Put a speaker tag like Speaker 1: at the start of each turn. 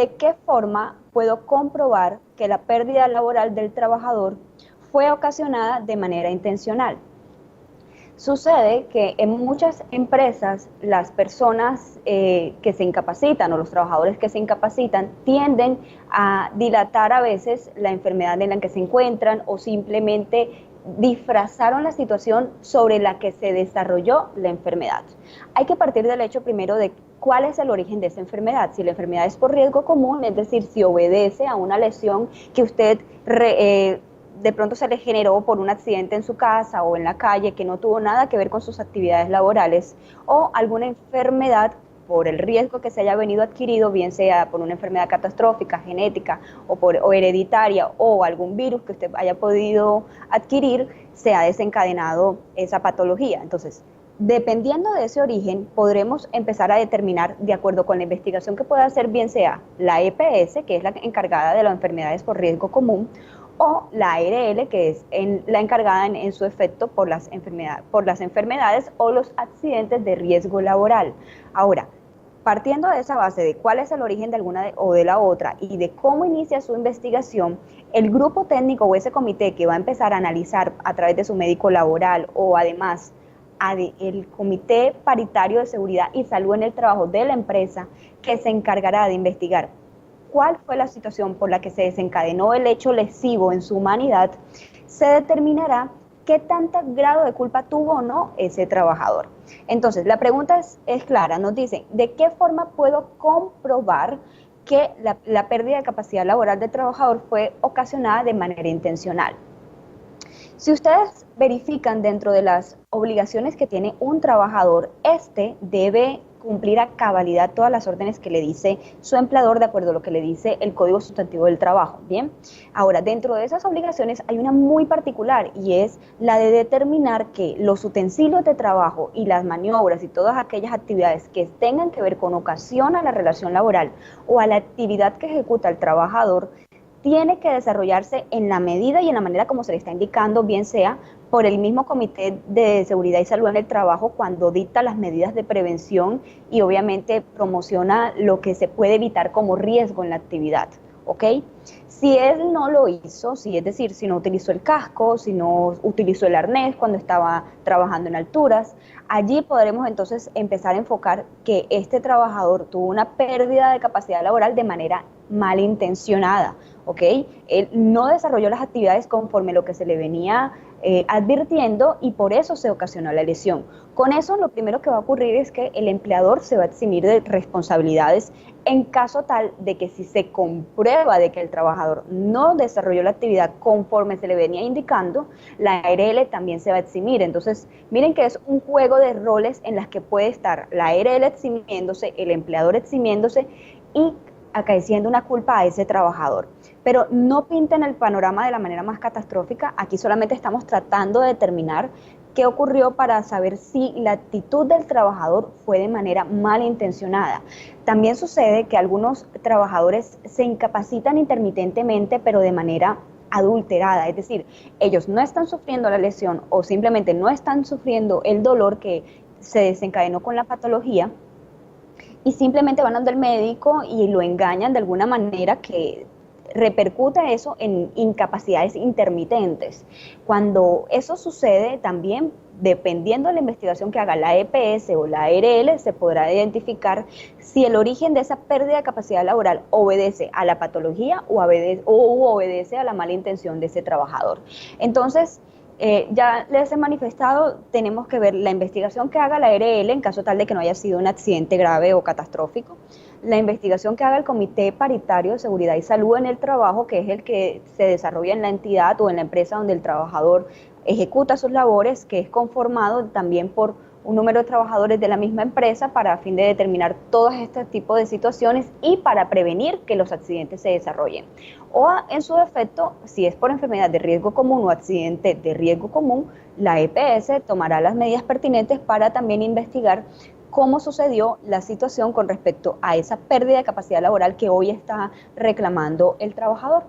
Speaker 1: ¿de qué forma puedo comprobar que la pérdida laboral del trabajador fue ocasionada de manera intencional? Sucede que en muchas empresas las personas que se incapacitan o los trabajadores que se incapacitan tienden a dilatar a veces la enfermedad en la que se encuentran o simplemente disfrazaron la situación sobre la que se desarrolló la enfermedad. Hay que partir del hecho primero de cuál es el origen de esa enfermedad. Si la enfermedad es por riesgo común, es decir, si obedece a una lesión que usted de pronto se le generó por un accidente en su casa o en la calle que no tuvo nada que ver con sus actividades laborales, o alguna enfermedad por el riesgo que se haya venido adquirido, bien sea por una enfermedad catastrófica, genética o hereditaria, o algún virus que usted haya podido adquirir, se ha desencadenado esa patología. Entonces, dependiendo de ese origen, podremos empezar a determinar, de acuerdo con la investigación que pueda hacer, bien sea la EPS, que es la encargada de las enfermedades por riesgo común, o la ARL, que es la encargada en su efecto por las enfermedades o los accidentes de riesgo laboral. Ahora, partiendo de esa base de cuál es el origen de alguna o de la otra y de cómo inicia su investigación, el grupo técnico o ese comité que va a empezar a analizar a través de su médico laboral o además el Comité Paritario de Seguridad y Salud en el Trabajo de la empresa, que se encargará de investigar cuál fue la situación por la que se desencadenó el hecho lesivo en su humanidad, se determinará qué tanto grado de culpa tuvo o no ese trabajador. Entonces, la pregunta es clara, nos dicen, ¿de qué forma puedo comprobar que la pérdida de capacidad laboral del trabajador fue ocasionada de manera intencional? Si ustedes verifican dentro de las obligaciones que tiene un trabajador, este debe cumplir a cabalidad todas las órdenes que le dice su empleador de acuerdo a lo que le dice el Código Sustantivo del Trabajo. Bien, ahora dentro de esas obligaciones hay una muy particular y es la de determinar que los utensilios de trabajo y las maniobras y todas aquellas actividades que tengan que ver con ocasión a la relación laboral o a la actividad que ejecuta el trabajador tiene que desarrollarse en la medida y en la manera como se le está indicando, bien sea por el mismo Comité de Seguridad y Salud en el Trabajo cuando dicta las medidas de prevención y obviamente promociona lo que se puede evitar como riesgo en la actividad, ¿ok? Si él no lo hizo, es decir, si no utilizó el casco, si no utilizó el arnés cuando estaba trabajando en alturas, allí podremos entonces empezar a enfocar que este trabajador tuvo una pérdida de capacidad laboral de manera malintencionada, ¿ok? Él no desarrolló las actividades conforme lo que se le venía advirtiendo y por eso se ocasionó la lesión. Con eso lo primero que va a ocurrir es que el empleador se va a eximir de responsabilidades en caso tal de que si se comprueba de que el trabajador no desarrolló la actividad conforme se le venía indicando, la ARL también se va a eximir. Entonces, miren que es un juego de roles en las que puede estar la ARL eximiéndose, el empleador eximiéndose y acaeciendo una culpa a ese trabajador. Pero no pinten el panorama de la manera más catastrófica, aquí solamente estamos tratando de determinar qué ocurrió para saber si la actitud del trabajador fue de manera malintencionada. También sucede que algunos trabajadores se incapacitan intermitentemente, pero de manera adulterada, es decir, ellos no están sufriendo la lesión o simplemente no están sufriendo el dolor que se desencadenó con la patología, y simplemente van al médico y lo engañan de alguna manera que repercute eso en incapacidades intermitentes. Cuando eso sucede, también dependiendo de la investigación que haga la EPS o la ARL, se podrá identificar si el origen de esa pérdida de capacidad laboral obedece a la patología o obedece a la mala intención de ese trabajador. Entonces, ya les he manifestado, tenemos que ver la investigación que haga la ARL en caso tal de que no haya sido un accidente grave o catastrófico, la investigación que haga el Comité Paritario de Seguridad y Salud en el Trabajo, que es el que se desarrolla en la entidad o en la empresa donde el trabajador ejecuta sus labores, que es conformado también por un número de trabajadores de la misma empresa para a fin de determinar todos estos tipos de situaciones y para prevenir que los accidentes se desarrollen. O en su defecto, si es por enfermedad de riesgo común o accidente de riesgo común, la EPS tomará las medidas pertinentes para también investigar cómo sucedió la situación con respecto a esa pérdida de capacidad laboral que hoy está reclamando el trabajador.